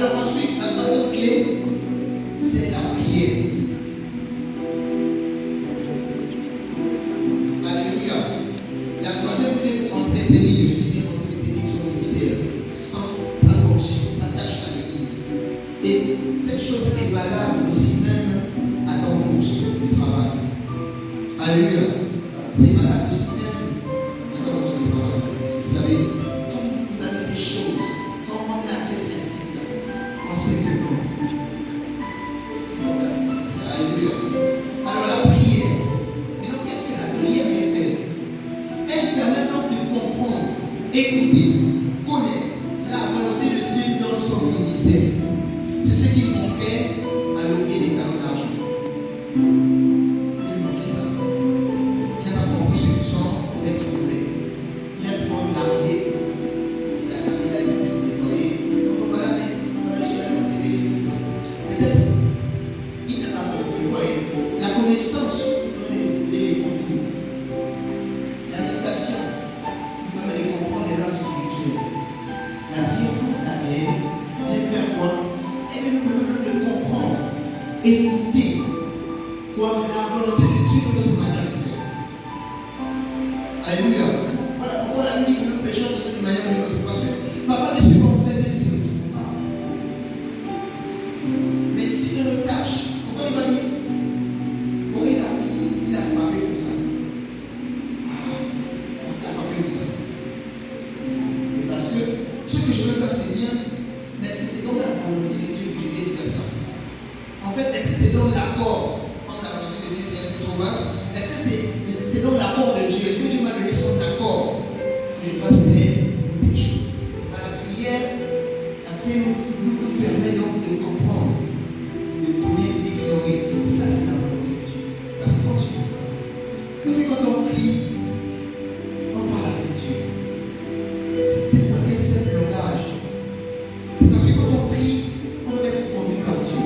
Alors ensuite, la troisième clé, c'est la prière. Alléluia. La troisième clé pour entretenir, je dis bien entretenir son ministère, sa fonction, sa tâche à l'église. Et cette chose est valable aussi même à ton poste de travail. Alléluia. C'est valable aussi même à ton poste de travail. Vous savez, quand vous avez ces choses, quand on a ces principes-là, on sait que non. Alléluia. Alors la prière. Maintenant, qu'est-ce que la prière vient faire? Elle permet donc de comprendre, écouter, connaître la volonté de Dieu dans son ministère. C'est ce qui manquait à l'ouvrier des carreaux d'argent. Il lui manquait ça. Il n'a pas compris ce que son maître voulait. Il a seulement gardé. Il a nettoyé. Oh, voilà, mais voilà, je suis allé au télé, j'ai fait ça. Peut-être, il n'a pas compris. Vous voyez, la connaissance, on est trouvé en tout. La méditation, il va me comprendre les lois spirituelles. La prière pour ta mère vient faire quoi? Elle vient nous permettre de comprendre, écouter quoi la volonté de Dieu dans notre manière de faire. Alléluia. Voilà pourquoi la Bible dit que nous péchons de cette manière ou de l'autre. Parce que parfois, ce qu'on fait ne se retrouve pas. Mais si on le cache, pourquoi il va dire? Pourquoi il a mis, il a frappé pour ça? Il a frappé pour ça. Mais parce que ce que je veux faire, c'est bien. Mais est-ce que c'est dans la volonté de Dieu que je vais faire ça? En fait, est-ce que c'est dans l'accord? Comme la volonté de Dieu, c'est un peu trop vaste. Est-ce que c'est dans l'accord de Dieu? Est-ce que Dieu m'a donné son accord que je fasse telle chose? La prière, nous permet donc de comprendre, de connaître, d'ignorer. Ça, c'est la volonté de Dieu. Parce que quand on prie, on parle avec Dieu. C'est pas un simple langage. C'est parce que quand on prie, on veut être conduit par Dieu.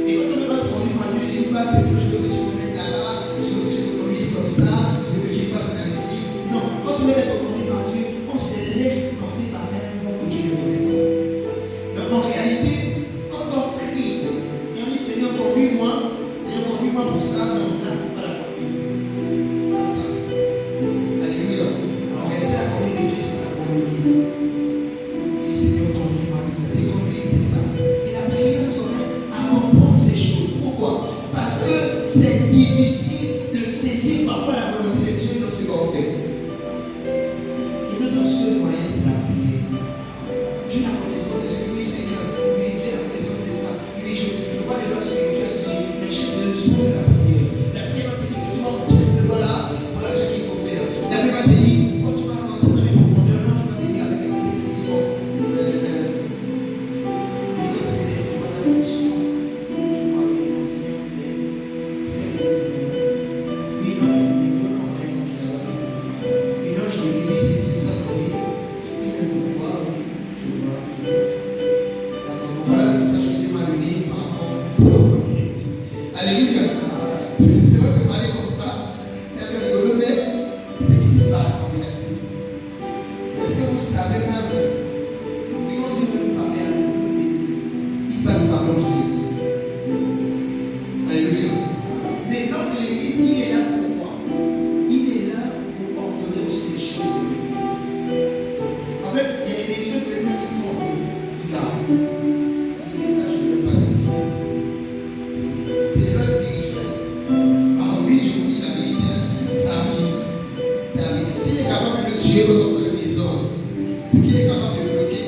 Et quand on veut être conduit par Dieu, je ne dis pas c'est que je veux que tu me mettes là-bas, je veux que tu me conduises comme ça, je veux que tu fasses ainsi. Non, quand on veut être conduit par Dieu, on se laisse porter par telle voix que Dieu ne connaît pas. Donc en réalité, quand on prie, et on dit Seigneur, conduis-moi pour ça, non, là, c'est pas la conduite. C'est pas ça. Alléluia. En réalité, la conduite de Dieu, c'est sa conduite. Tu dis Seigneur, conduis-moi, tes conduites, c'est ça. Et la prière nous emmène à comprendre ces choses. Pourquoi? Parce que c'est difficile de saisir parfois la volonté de Dieu dans ce qu'on fait. Et notre seul moyen, c'est la prière. J'ai la connaissance de Dieu. Oui, Seigneur. Oui, j'ai la connaissance de ça. Oui, je vois les lois spirituelles dire, mais j'ai besoin de la prière. La prière te dit que tu vas pousser le doigt là, voilà ce qu'il faut faire. La prière va te dire, quand tu vas rentrer dans les profondeurs, non, tu vas venir avec un conseil qui dit, bon, oui, Seigneur, je vois ta fonction. Je vois, oui, mon Seigneur, tu es. C'est bien que Seigneur. Oui, non, je ne vois rien, non, j'ai avalé. Oui, non, je dis, oui, c'est ça, oui. Tu pries même pourquoi, oui, je vois. D'accord, voilà le message que Dieu m'a donné par rapport à ça. Alléluia. C'est vrai que parler comme ça, c'est un peu rigolo, mais c'est ce qui se passe en réalité. Est-ce que vous savez même que quand Dieu veut nous parler à nous bénir, il passe par l'ordre de l'église? Alléluia. Mais l'ordre de l'église, il est là pour quoi? Il est là pour ordonner aussi les choses de l'église. En fait, il y a des bénédictions que lui il prend du garde. Il dit que ça, je ne peux pas passer ça. C'est des lois spirituelles. Ah oui, je vous dis la vérité, ça arrive. Ça arrive. S'il est capable de me tuer quand on fait mes ordres, c'est qu'il est capable de bloquer.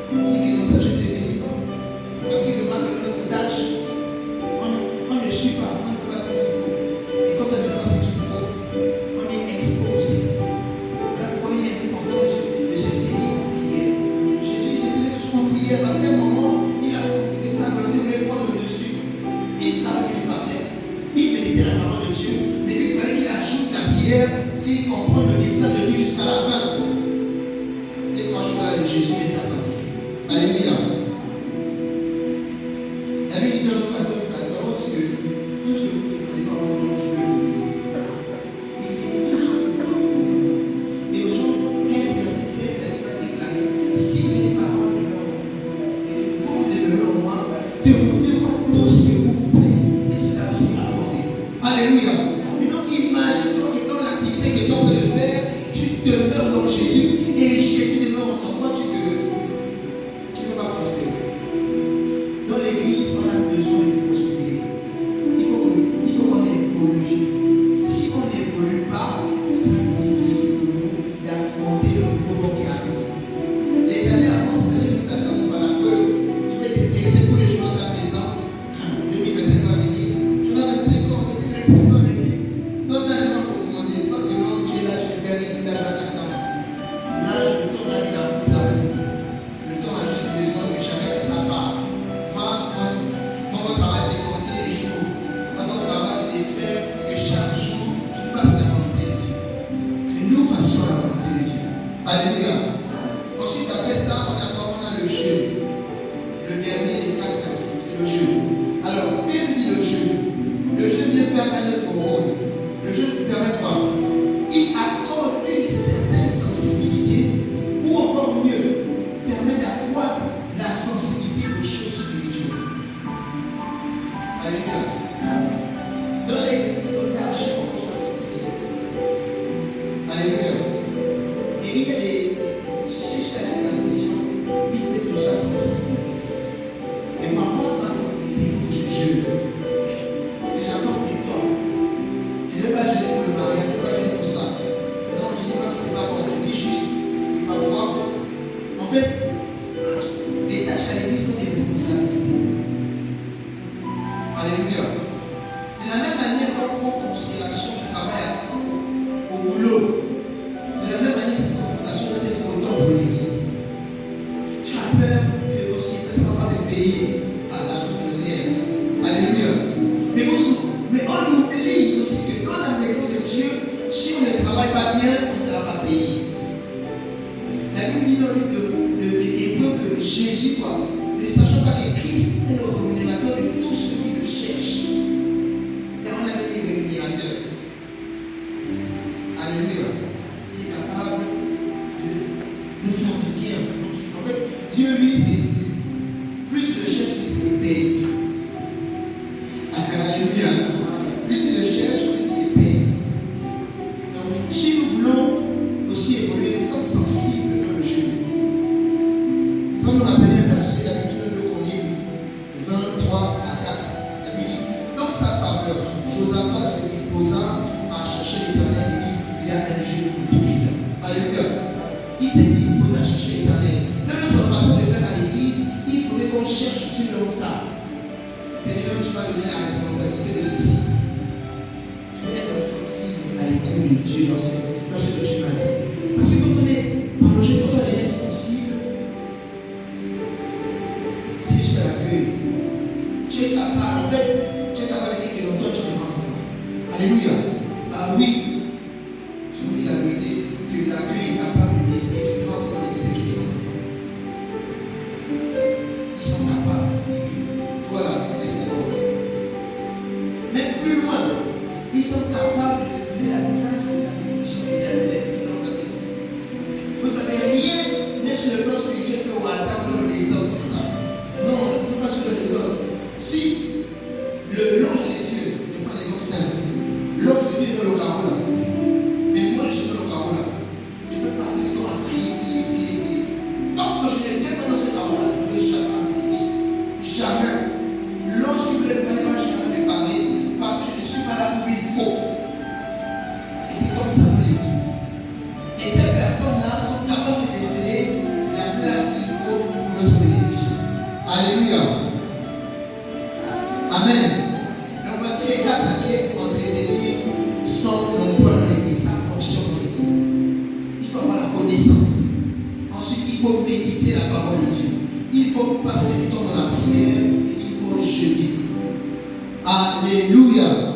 Il dit que non, ça, je ne te bénis pas. Parce qu'il veut pas que notre tâche, on ne suit pas, on ne fait pas ce qu'il faut. Et quand on ne fait pas ce qu'il faut, on est exposé. Voilà pourquoi il est important de se tenir en prière. Jésus s'est tenu toujours en prière parce qu'à un moment, il a senti que sa volonté voulait prendre le dessus. Il savait qu'il partait. Il méditait la parole de Dieu. Mais il fallait qu'il ajoute la prière pour qu'il comprenne le dessein de Dieu jusqu'à la fin. C'est quand je parle de Jésus, les a pratiqués. Alléluia. La Bible dit dans Jean 14, 14 que tout ce que vous demandez dans mon nom, je vais vous donner. Il dit tout ce que vous demandez dans mon nom. Et au Jean 15, verset 7, la Bible a déclaré si les paroles de l'homme le dernier des 4 principes, c'est le jeûne. Alors, que dit le jeûne? Le jeûne vient faire un autre rôle. Le jeûne permet quoi? Il accorde une certaine sensibilité, ou encore mieux, permet d'accroître la sensibilité aux choses spirituelles. Alléluia. Dans l'exercice de tâche, il faut qu'on soit sensible. Alléluia. Et il y a des certaines transitions, il faudrait que je sois sensible. Mais par contre, ma sensibilité, il faut que je jeûne. Que j'apporte du temps. Je ne vais pas jeûner pour le mariage, je ne vais pas jeûner pour ça. Non, je ne dis pas que c'est pas bon. Je dis juste que parfois, en fait, les tâches à l'église sont des responsabilités. Alléluia. De la même manière, quand on considération du travail au boulot, de la même manière, cette concentration doit être autant pour l'église. Tu as peur que aussi, ça ne va pas me payer. Allah, c'est le nerf. Alléluia. Mais on oublie aussi que dans la maison de Dieu, si on ne travaille pas bien, on ne sera pas payé. La Bible dit dans le livre de Hébreux que Jésus, ne sachant pas que Christ est le rémunérateur de tous ceux qui le cherchent. Et on a donné le rémunérateur. Alléluia. Il est capable de nous faire du bien. En fait, Dieu, lui, c'est plus tu le cherches, plus il te paye. Alléluia. Plus tu le cherches, plus il te paye. Donc, si nous voulons aussi évoluer, restons sensibles dans le jeûne. Sans nous rappeler un verset, la Bible de Chroniques 23 à 4. La Bible dit, dans sa faveur, Josaphat se disposa à chercher l'Éternel et il y a un jeûne pour tout Juda. Alléluia. Il s'est disposé à chercher l'Éternel. De notre façon de faire à l'église, il faudrait qu'on cherche Dieu dans ça. Seigneur, tu m'as donné la responsabilité de ceci. Je vais être sensible à l'écoute de Dieu dans ce que tu m'as dit. Parce que quand on est sensible, c'est juste à l'accueil. Tu es capable, en fait, tu es capable de dire que longtemps tu ne rentres pas. Alléluia. Ah oui, je vous dis la vérité, que l'accueil est capable de laisser qui rentre dans l'église et qui ne rentre pas. Ils sont capables de dire que toi là, reste là. Mais plus loin, ils sont capables de te donner la grâce de ta bénédiction et de l'esprit dans ta église. Vous savez, rien n'est sur le plan spirituel fait au hasard dans les hommes comme ça. Non, ça ne fait pas sur les hommes. Si l'ange de Dieu, je prends l'exemple simple, l'ange de Dieu est dans le carreau là, mais moi je suis dans le carreau là, je peux passer du temps à prier. Tant que je ne viens pas dans ce carreau là, je ne vais jamais la bénédiction. Jamais. L'ange qui voulait parler va jamais me parler parce que je ne suis pas là où il faut. Et c'est comme ça dans l'église. Et ces personnes-là sont capables de déceler la place qu'il faut pour notre bénédiction. Alléluia. Amen. Donc voici les 4 clés pour entretenir son emploi dans l'église, sa fonction dans l'église. Il faut avoir la connaissance. Ensuite, il faut méditer la parole de Dieu. Il faut passer du temps dans la prière et il faut jeûner. Alléluia.